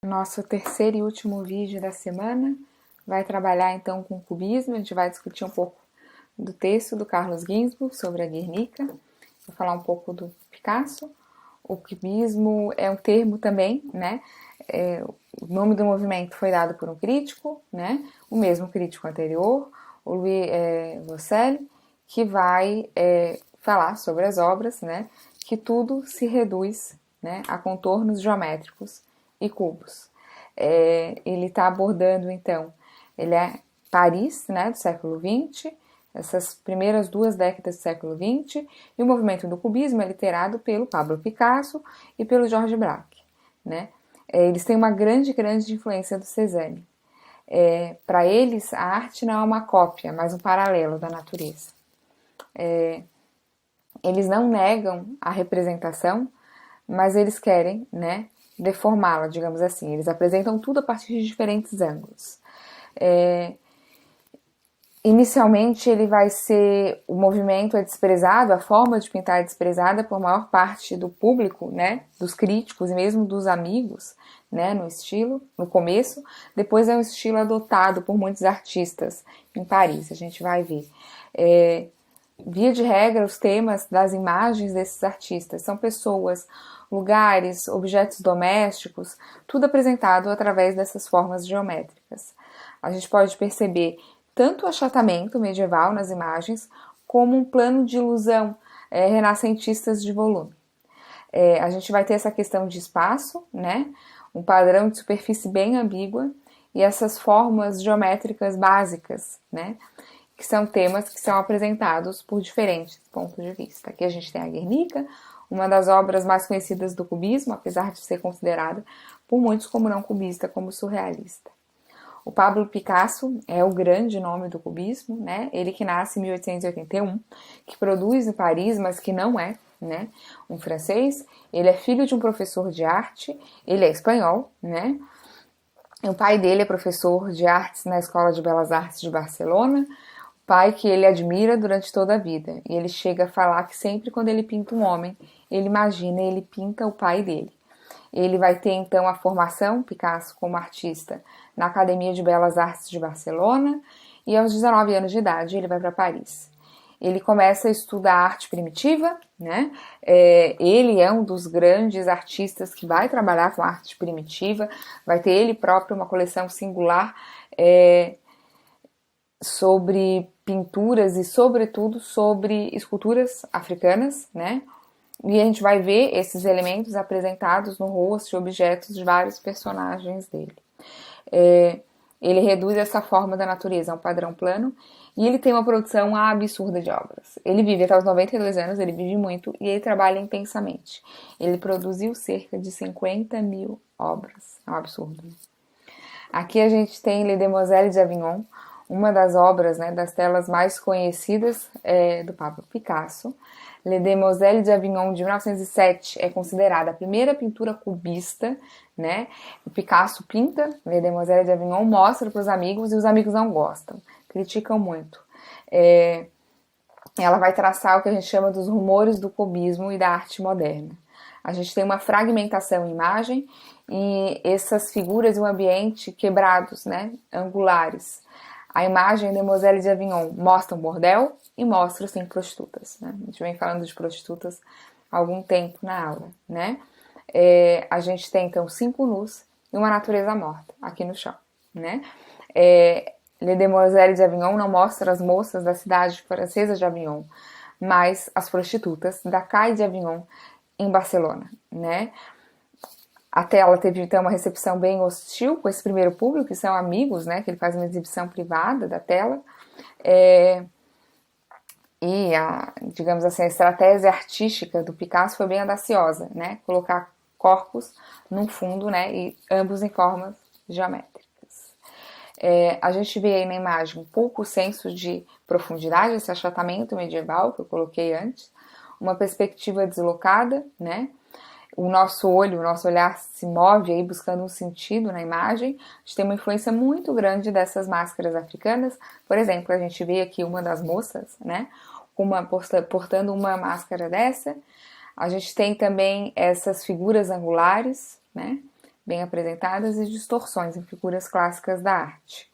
Nosso terceiro e último vídeo da semana vai trabalhar então com cubismo. A gente vai discutir um pouco do texto do Carlos Ginzburg sobre a Guernica, vou falar um pouco do Picasso. O cubismo é um termo também, né? O nome do movimento foi dado por um crítico, né? O mesmo crítico anterior, o Louis Vosel, que vai falar sobre as obras, né? Que tudo se reduz, né, a contornos geométricos e cubos. Ele está abordando, então, ele é Paris, né, do século XX, essas primeiras 2 décadas do século XX, e o movimento do cubismo é liderado pelo Pablo Picasso e pelo Georges Braque, né? Eles têm uma grande influência do Cézanne. Para eles, a arte não é uma cópia, mas um paralelo da natureza. Eles não negam a representação, mas eles querem, né, deformá-la, digamos assim. Eles apresentam tudo a partir de diferentes ângulos. Inicialmente, ele vai ser, o movimento é desprezado, a forma de pintar é desprezada por maior parte do público, né, dos críticos e mesmo dos amigos, né, no estilo, no começo. Depois é um estilo adotado por muitos artistas em Paris, a gente vai ver. Via de regra, os temas das imagens desses artistas são pessoas, lugares, objetos domésticos, tudo apresentado através dessas formas geométricas. A gente pode perceber tanto o achatamento medieval nas imagens, como um plano de ilusão renascentistas de volume. A gente vai ter essa questão de espaço, né? Um padrão de superfície bem ambígua, e essas formas geométricas básicas, né? Que são temas que são apresentados por diferentes pontos de vista. Aqui a gente tem a Guernica, uma das obras mais conhecidas do cubismo, apesar de ser considerada por muitos como não cubista, como surrealista. O Pablo Picasso é o grande nome do cubismo, né? Ele que nasce em 1881, que produz em Paris, mas que não é, né, um francês. Ele é filho de um professor de arte, ele é espanhol, né? O pai dele é professor de artes na Escola de Belas Artes de Barcelona, pai que ele admira durante toda a vida. E ele chega a falar que sempre quando ele pinta um homem, ele imagina, ele pinta o pai dele. Ele vai ter então a formação, Picasso, como artista, na Academia de Belas Artes de Barcelona, e aos 19 anos de idade ele vai para Paris. Ele começa a estudar arte primitiva, né? Ele é um dos grandes artistas que vai trabalhar com arte primitiva, vai ter ele próprio uma coleção singular sobre pinturas e, sobretudo, sobre esculturas africanas, né? E a gente vai ver esses elementos apresentados no rosto e objetos de vários personagens dele. Ele reduz essa forma da natureza a um padrão plano e ele tem uma produção absurda de obras. Ele vive até os 92 anos, ele vive muito e ele trabalha intensamente. Ele produziu cerca de 50 mil obras. É um absurdo. Aqui a gente tem Les Demoiselles de Avignon, uma das obras, né, das telas mais conhecidas do Pablo Picasso. Les Demoiselles de Avignon, de 1907, é considerada a primeira pintura cubista, né? O Picasso pinta Les Demoiselles de Avignon, mostra para os amigos e os amigos não gostam, criticam muito. Ela vai traçar o que a gente chama dos rumores do cubismo e da arte moderna. A gente tem uma fragmentação em imagem e essas figuras e o ambiente quebrados, né, angulares. A imagem de Demoiselles de Avignon mostra um bordel e mostra, sim, prostitutas, né? A gente vem falando de prostitutas há algum tempo na aula, né? A gente tem, então, 5 nus e uma natureza morta aqui no chão, né? Les Demoiselles de Avignon não mostra as moças da cidade francesa de Avignon, mas as prostitutas da Calle de Avignon em Barcelona, né? A tela teve, então, uma recepção bem hostil com esse primeiro público, que são amigos, né? Que ele faz uma exibição privada da tela. E digamos assim, a estratégia artística do Picasso foi bem audaciosa, né? Colocar corpos num fundo, né? E ambos em formas geométricas. A gente vê aí na imagem um pouco o senso de profundidade, esse achatamento medieval que eu coloquei antes, uma perspectiva deslocada, né? O nosso olhar se move aí buscando um sentido na imagem. A gente tem uma influência muito grande dessas máscaras africanas. Por exemplo, a gente vê aqui uma das moças, né, portando uma máscara dessa. A gente tem também essas figuras angulares, né, bem apresentadas e distorções em figuras clássicas da arte.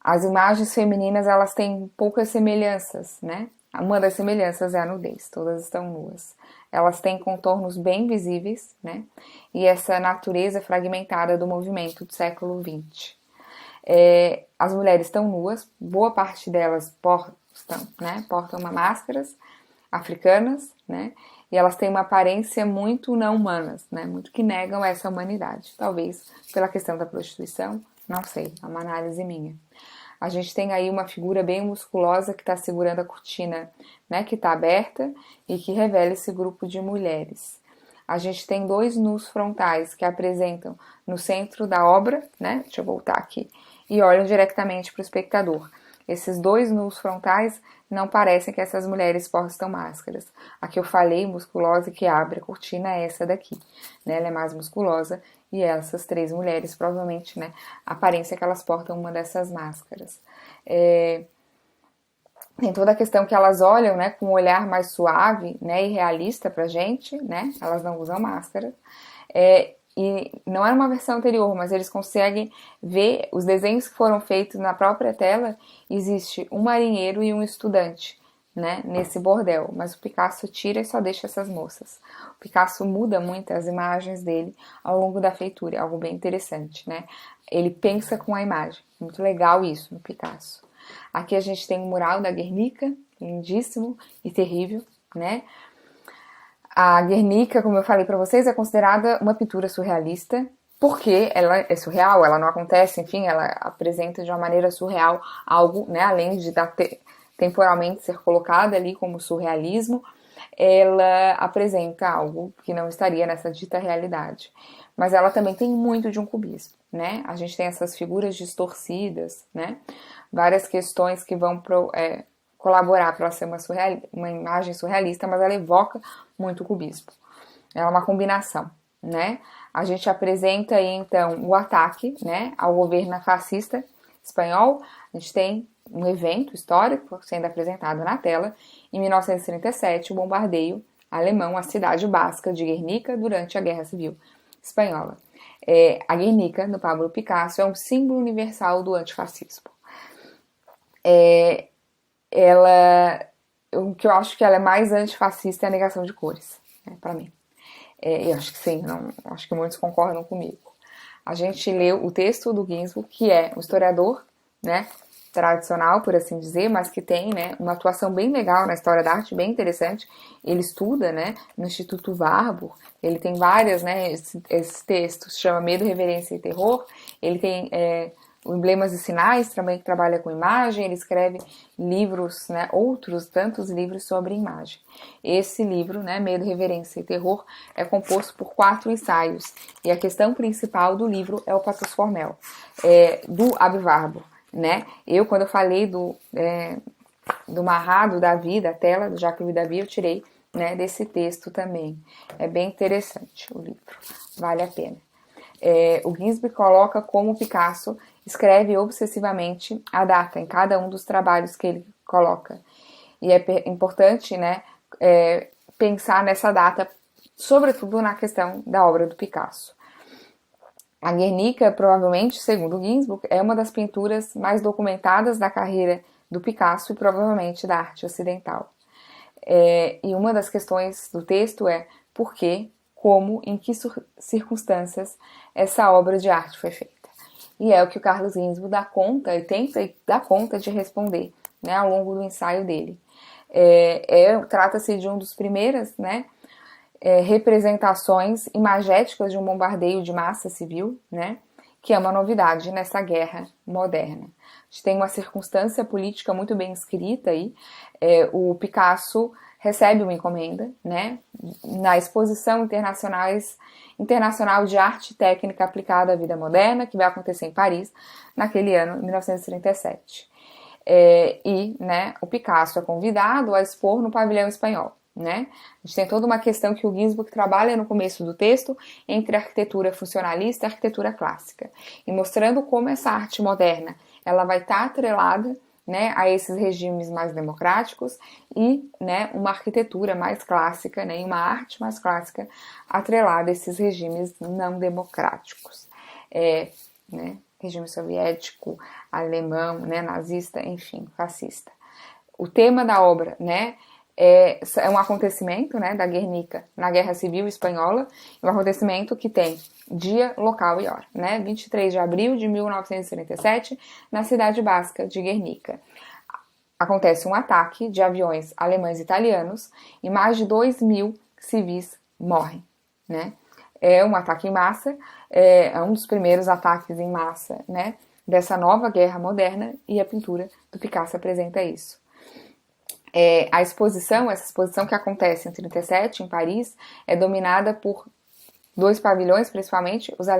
As imagens femininas, elas têm poucas semelhanças, né? Uma das semelhanças é a nudez, todas estão nuas. Elas têm contornos bem visíveis, né? E essa natureza fragmentada do movimento do século XX. As mulheres estão nuas, boa parte delas portam máscaras africanas, né? E elas têm uma aparência muito não humanas, né? Muito que negam essa humanidade. Talvez pela questão da prostituição, não sei, é uma análise minha. A gente tem aí uma figura bem musculosa que está segurando a cortina, né, que está aberta e que revela esse grupo de mulheres. A gente tem 2 nus frontais que apresentam no centro da obra, né, deixa eu voltar aqui, e olham diretamente para o espectador. Esses 2 nus frontais não parecem que essas mulheres portam máscaras. A que eu falei, musculosa, que abre a cortina, é essa daqui, né, ela é mais musculosa. E essas 3 mulheres, provavelmente, né, a aparência que elas portam uma dessas máscaras. Tem toda a questão que elas olham, né, com um olhar mais suave, né, e realista pra gente, né, elas não usam máscara. E não era uma versão anterior, mas eles conseguem ver os desenhos que foram feitos na própria tela. Existe um marinheiro e um estudante, né, nesse bordel, mas o Picasso tira e só deixa essas moças. O Picasso muda muito as imagens dele ao longo da feitura, algo bem interessante, né? Ele pensa com a imagem, muito legal isso no Picasso. Aqui a gente tem o mural da Guernica, lindíssimo e terrível, né? A Guernica, como eu falei para vocês, é considerada uma pintura surrealista, porque ela é surreal, ela não acontece, enfim, ela apresenta de uma maneira surreal algo, né, além de temporalmente ser colocada ali como surrealismo, ela apresenta algo que não estaria nessa dita realidade. Mas ela também tem muito de um cubismo, né? A gente tem essas figuras distorcidas, né? Várias questões que vão colaborar para ela ser uma imagem surrealista, mas ela evoca muito o cubismo. É uma combinação, né? A gente apresenta aí, então, o ataque, né, ao governo fascista espanhol. A gente tem um evento histórico sendo apresentado na tela. Em 1937, o bombardeio alemão à cidade basca de Guernica durante a Guerra Civil Espanhola. A Guernica, do Pablo Picasso, é um símbolo universal do antifascismo. O que eu acho que ela é mais antifascista é a negação de cores, né, para mim. Eu acho que sim, acho que muitos concordam comigo. A gente leu o texto do Ginsburg, que é um historiador, né, tradicional, por assim dizer, mas que tem, né, uma atuação bem legal na história da arte, bem interessante. Ele estuda, né, no Instituto Warburg, ele tem várias, né, esses textos, chama Medo, Reverência e Terror. Ele tem o Emblemas e Sinais, também que trabalha com imagem. Ele escreve livros, né, outros tantos livros sobre imagem. Esse livro, né, Medo, Reverência e Terror, é composto por 4 ensaios, e a questão principal do livro é o pathos formel, do Aby Warburg, né? Quando eu falei do Marrado, Davi, da tela, do Jacques Davi, eu tirei, né, desse texto também. É bem interessante o livro, vale a pena. O Ginsburg coloca como Picasso escreve obsessivamente a data em cada um dos trabalhos que ele coloca. E é importante, né, pensar nessa data, sobretudo na questão da obra do Picasso. A Guernica, provavelmente, segundo Ginsburg, é uma das pinturas mais documentadas da carreira do Picasso e provavelmente da arte ocidental. E uma das questões do texto é por que, como, em que circunstâncias essa obra de arte foi feita. E é o que o Carlos Ginsburg dá conta e tenta dar conta de responder, né, ao longo do ensaio dele. Trata-se de um dos primeiros, né, representações imagéticas de um bombardeio de massa civil, né, que é uma novidade nessa guerra moderna. A gente tem uma circunstância política muito bem escrita aí. O Picasso recebe uma encomenda, né, na Exposição Internacional de Arte Técnica Aplicada à Vida Moderna, que vai acontecer em Paris, naquele ano, 1937. Né, o Picasso é convidado a expor no pavilhão espanhol. Né? A gente tem toda uma questão que o Ginsburg trabalha no começo do texto entre a arquitetura funcionalista e a arquitetura clássica, e mostrando como essa arte moderna ela vai estar atrelada né, a esses regimes mais democráticos e, né, uma arquitetura mais clássica, né, e uma arte mais clássica atrelada a esses regimes não democráticos. Né, regime soviético, alemão, né, nazista, enfim, fascista. O tema da obra, né, é um acontecimento, né, da Guernica na Guerra Civil Espanhola, um acontecimento que tem dia, local e hora, né, 23 de abril de 1937, na cidade basca de Guernica. Acontece um ataque de aviões alemães e italianos e mais de 2.000 civis morrem, né. É um ataque em massa, é um dos primeiros ataques em massa, né, dessa nova guerra moderna, e a pintura do Picasso apresenta isso. Essa exposição que acontece em 1937, em Paris, é dominada por dois pavilhões, principalmente o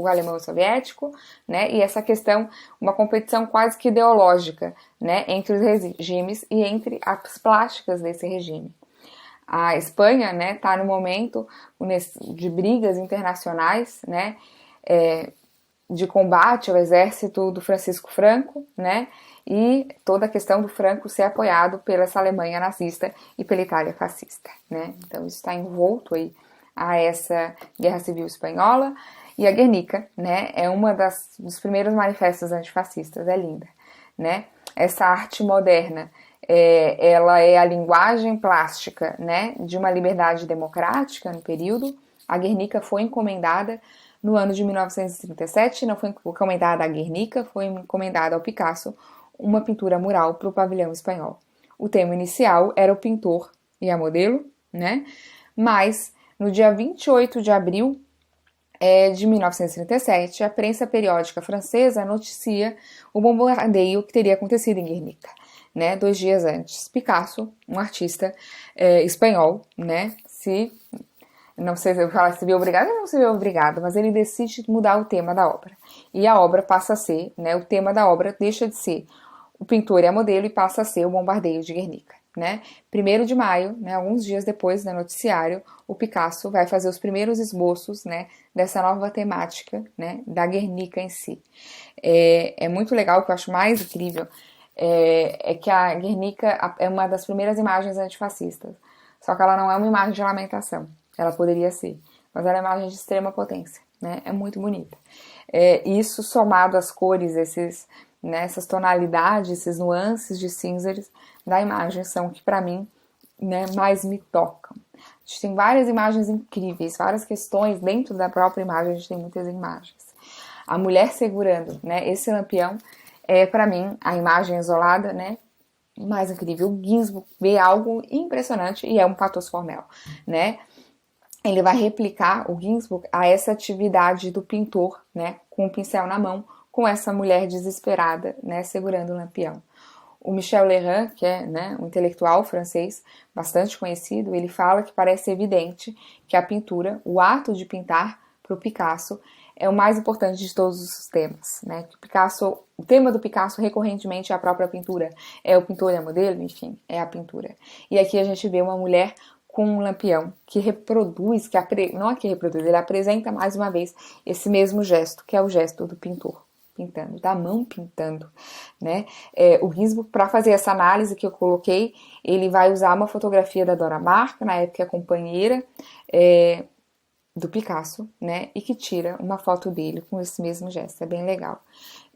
alemão e o soviético, né, e essa questão, uma competição quase que ideológica, né, entre os regimes e entre as plásticas desse regime. A Espanha, né, está no momento de brigas internacionais, né, de combate ao exército do Francisco Franco, né, e toda a questão do Franco ser apoiado pela essa Alemanha nazista e pela Itália fascista, né. Então isso está envolto aí a essa Guerra Civil Espanhola, e a Guernica, né, é uma dos primeiros manifestos antifascistas, é linda, né. Essa arte moderna, ela é a linguagem plástica, né, de uma liberdade democrática no período. A Guernica foi encomendada no ano de 1937, não foi encomendada a Guernica, foi encomendada ao Picasso uma pintura mural para o pavilhão espanhol. O tema inicial era o pintor e a modelo, né, mas no dia 28 de abril de 1937, a prensa periódica francesa noticia o bombardeio que teria acontecido em Guernica, né, 2 dias antes. Picasso, um artista espanhol, né, não sei se eu falar se viu obrigado ou não se viu obrigado, mas ele decide mudar o tema da obra. E a obra passa a ser, né, o tema da obra deixa de ser o pintor e a modelo e passa a ser o bombardeio de Guernica, né. 1º de maio, né, alguns dias depois do noticiário, o Picasso vai fazer os primeiros esboços, né, dessa nova temática, né, da Guernica em si. É muito legal, o que eu acho mais incrível é que a Guernica é uma das primeiras imagens antifascistas, só que ela não é uma imagem de lamentação, ela poderia ser, mas ela é uma imagem de extrema potência, né, é muito bonita. Isso somado às cores, essas tonalidades, esses nuances de cinzas da imagem são o que para mim, né, mais me tocam. A gente tem várias imagens incríveis, várias questões dentro da própria imagem, a gente tem muitas imagens. A mulher segurando, né, esse lampião é para mim a imagem isolada, né, mais incrível. O Ginsburg vê algo impressionante e é um pathos formel, né. Ele vai replicar o Ginsburg a essa atividade do pintor, né, com o pincel na mão, com essa mulher desesperada, né, segurando o lampião. O Michel Legrand, que é, né, um intelectual francês bastante conhecido, ele fala que parece evidente que a pintura, o ato de pintar para o Picasso, é o mais importante de todos os temas, né? O tema do Picasso recorrentemente é a própria pintura, é o pintor e a modelo, enfim, é a pintura. E aqui a gente vê uma mulher com um lampião que reproduz, não é que reproduz, ele apresenta mais uma vez esse mesmo gesto, que é o gesto do pintor pintando, da mão pintando, né? O Ginsburg, para fazer essa análise que eu coloquei, ele vai usar uma fotografia da Dora Maar, na época companheira do Picasso, né? E que tira uma foto dele com esse mesmo gesto, é bem legal.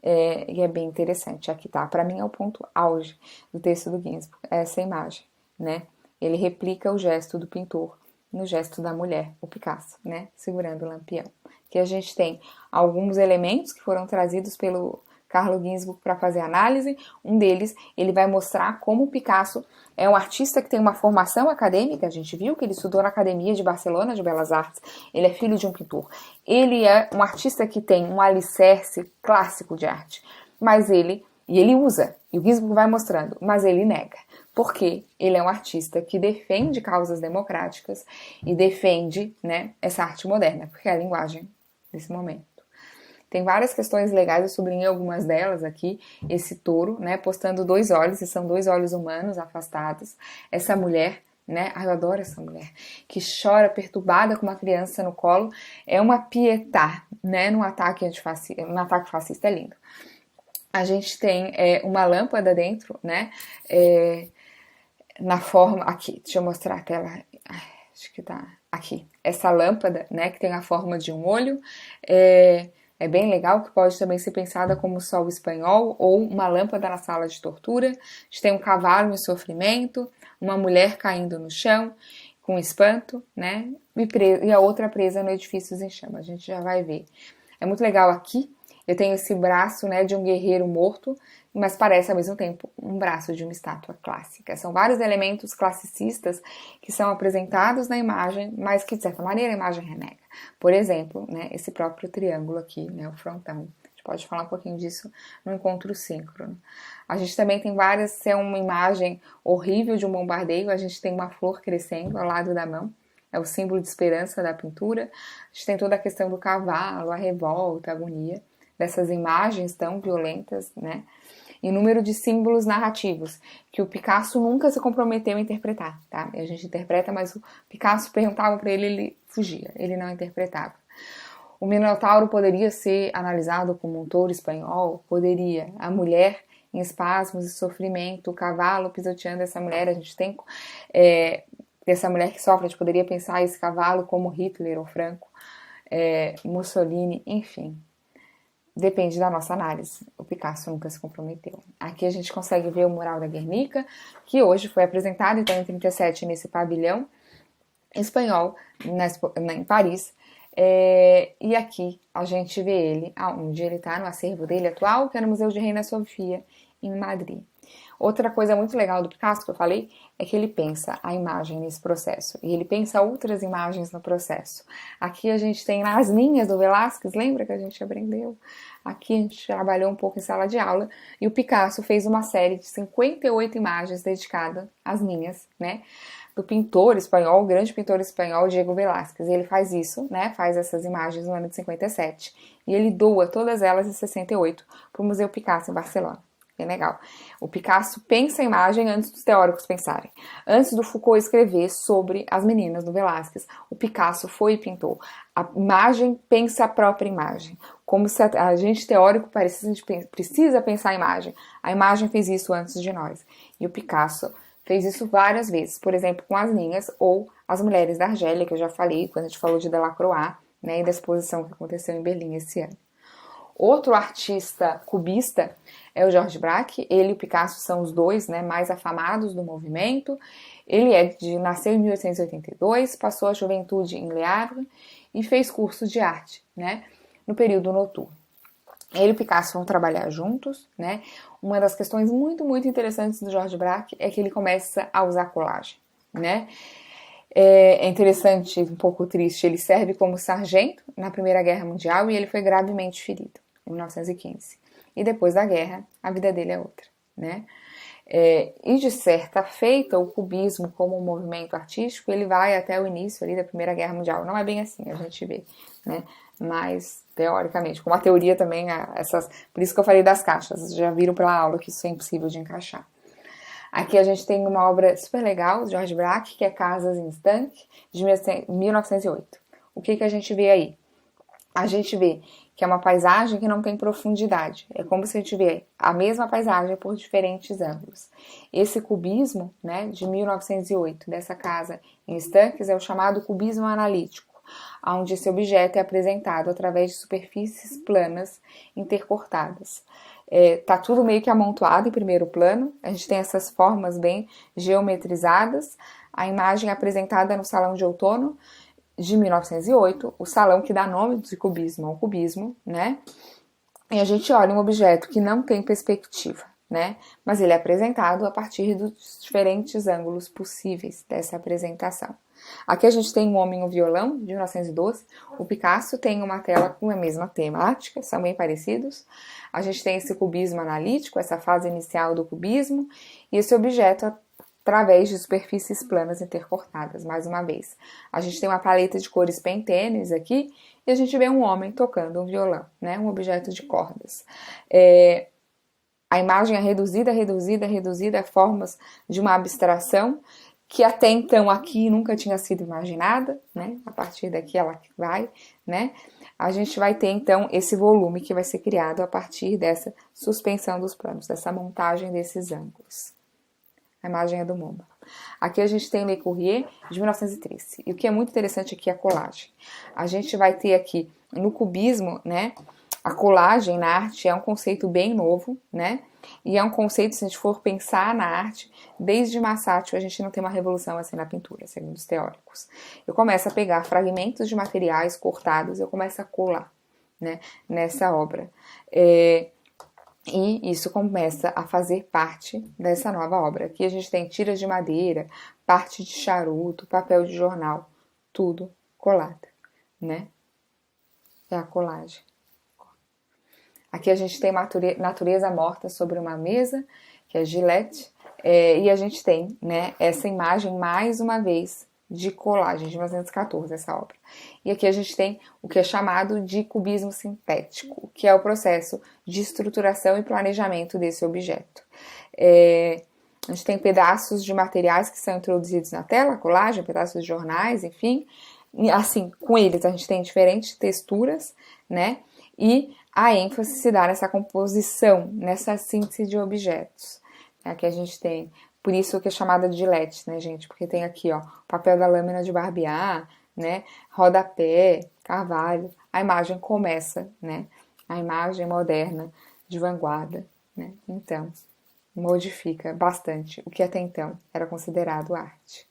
E é bem interessante. Aqui tá, para mim é o ponto auge do texto do Ginsburg, essa imagem, né? Ele replica o gesto do pintor no gesto da mulher, o Picasso, né? Segurando o lampião. Que a gente tem alguns elementos que foram trazidos pelo Carlo Ginzburg para fazer análise. Um deles, ele vai mostrar como o Picasso é um artista que tem uma formação acadêmica. A gente viu que ele estudou na Academia de Barcelona de Belas Artes. Ele é filho de um pintor. Ele é um artista que tem um alicerce clássico de arte. Mas ele usa, e o Ginzburg vai mostrando, mas ele nega. Porque ele é um artista que defende causas democráticas e defende, né, essa arte moderna, porque é a linguagem desse momento. Tem várias questões legais, eu sublinhei algumas delas aqui. Esse touro, né, postando 2 olhos, e são 2 olhos humanos afastados. Essa mulher, né, eu adoro essa mulher, que chora perturbada com uma criança no colo. É uma pietà, né, num ataque fascista, é lindo. a gente tem uma lâmpada dentro, né? Na forma... Aqui, deixa eu mostrar a tela. Ai, acho que tá aqui. Essa lâmpada, né? Que tem a forma de um olho. É bem legal, que pode também ser pensada como sol espanhol ou uma lâmpada na sala de tortura. A gente tem um cavalo em sofrimento, uma mulher caindo no chão com espanto, né? E a outra presa no edifício em chamas. A gente já vai ver. É muito legal aqui. Eu tenho esse braço, né, de um guerreiro morto, mas parece ao mesmo tempo um braço de uma estátua clássica. São vários elementos classicistas que são apresentados na imagem, mas que de certa maneira a imagem renega. Por exemplo, né, esse próprio triângulo aqui, né, o frontão. A gente pode falar um pouquinho disso no encontro síncrono. A gente também tem várias, se é uma imagem horrível de um bombardeio, a gente tem uma flor crescendo ao lado da mão. É o símbolo de esperança da pintura. A gente tem toda a questão do cavalo, a revolta, a agonia, dessas imagens tão violentas, né? E o número de símbolos narrativos, que o Picasso nunca se comprometeu a interpretar, tá? E a gente interpreta, mas o Picasso perguntava para ele, ele fugia, ele não interpretava. O Minotauro poderia ser analisado como um touro espanhol? Poderia. A mulher em espasmos e sofrimento, o cavalo pisoteando essa mulher, a gente tem... essa mulher que sofre, a gente poderia pensar esse cavalo como Hitler ou Franco, Mussolini, enfim. Depende da nossa análise. O Picasso nunca se comprometeu. Aqui a gente consegue ver o mural da Guernica, que hoje foi apresentado, então, em 37, nesse pavilhão espanhol, em Paris. E aqui a gente vê ele, onde ele está, no acervo dele atual, que é no Museu de Reina Sofia, em Madrid. Outra coisa muito legal do Picasso, que eu falei, é que ele pensa a imagem nesse processo. E ele pensa outras imagens no processo. Aqui a gente tem as linhas do Velázquez, lembra que a gente aprendeu? Aqui a gente trabalhou um pouco em sala de aula. E o Picasso fez uma série de 58 imagens dedicadas às linhas, né? Do pintor espanhol, o grande pintor espanhol, Diego Velázquez. Ele faz isso, né? Faz essas imagens no ano de 57. E ele doa todas elas em 68 para o Museu Picasso em Barcelona. Bem legal. O Picasso pensa a imagem antes dos teóricos pensarem. Antes do Foucault escrever sobre as meninas do Velázquez, o Picasso foi e pintou. A imagem pensa a própria imagem. Como se a gente teórico precisa pensar a imagem fez isso antes de nós. E o Picasso fez isso várias vezes. Por exemplo, com as linhas ou as mulheres da Argélia, que eu já falei quando a gente falou de Delacroix, né, e da exposição que aconteceu em Berlim esse ano. Outro artista cubista é o Georges Braque. Ele e o Picasso são os dois, né, mais afamados do movimento. Ele nasceu em 1882, passou a juventude em Le Havre e fez curso de arte, né, no período noturno. Ele e o Picasso vão trabalhar juntos, né? Uma das questões muito, muito interessantes do Georges Braque é que ele começa a usar colagem, né? É interessante, um pouco triste, ele serve como sargento na Primeira Guerra Mundial e ele foi gravemente ferido em 1915. E depois da guerra, a vida dele é outra, né? E de certa feita, o cubismo como um movimento artístico, ele vai até o início ali da Primeira Guerra Mundial. Não é bem assim, a gente vê, né? Mas, teoricamente, como a teoria também, por isso que eu falei das caixas, vocês já viram pela aula que isso é impossível de encaixar. Aqui a gente tem uma obra super legal, de Georges Braque, que é Casas em Estanque, de 1908. O que a gente vê aí? A gente vê que é uma paisagem que não tem profundidade. É como se a gente vê a mesma paisagem por diferentes ângulos. Esse cubismo, né, de 1908, dessa casa em estanques, é o chamado cubismo analítico, onde esse objeto é apresentado através de superfícies planas intercortadas. Tá tudo meio que amontoado em primeiro plano, a gente tem essas formas bem geometrizadas, a imagem é apresentada no Salão de Outono de 1908, o salão que dá nome de cubismo ao cubismo, né? E a gente olha um objeto que não tem perspectiva, né? Mas ele é apresentado a partir dos diferentes ângulos possíveis dessa apresentação. Aqui a gente tem um homem e um violão, de 1912. O Picasso tem uma tela com a mesma temática, são bem parecidos. A gente tem esse cubismo analítico, essa fase inicial do cubismo, e esse objeto através de superfícies planas intercortadas, mais uma vez. A gente tem uma paleta de cores bem tênues aqui, e a gente vê um homem tocando um violão, né? Um objeto de cordas. A imagem é reduzida a formas de uma abstração que até então aqui nunca tinha sido imaginada, né? A partir daqui ela vai, né? A gente vai ter então esse volume que vai ser criado a partir dessa suspensão dos planos, dessa montagem desses ângulos. A imagem é do MoMA. Aqui a gente tem Le Corbusier de 1913. E o que é muito interessante aqui é a colagem. A gente vai ter aqui no cubismo, né? A colagem na arte é um conceito bem novo, né? E é um conceito, se a gente for pensar na arte, desde Masaccio a gente não tem uma revolução assim na pintura, segundo os teóricos. Eu começo a pegar fragmentos de materiais cortados, eu começo a colar, né, nessa obra. E isso começa a fazer parte dessa nova obra. Aqui a gente tem tiras de madeira, parte de charuto, papel de jornal, tudo colado, né? É a colagem. Aqui a gente tem natureza morta sobre uma mesa, que é Gillette, e a gente tem, né, essa imagem, mais uma vez, de colagem, de 1914, essa obra. E aqui a gente tem o que é chamado de cubismo sintético, que é o processo de estruturação e planejamento desse objeto. A gente tem pedaços de materiais que são introduzidos na tela, colagem, pedaços de jornais, enfim. E, assim, com eles a gente tem diferentes texturas, né? E a ênfase se dá nessa composição, nessa síntese de objetos. Aqui a gente tem, por isso que é chamada de Gillette, né, gente? Porque tem aqui, ó, o papel da lâmina de barbear, né? Rodapé, carvalho. A imagem começa, né? A imagem moderna de vanguarda, né? Então, modifica bastante o que até então era considerado arte.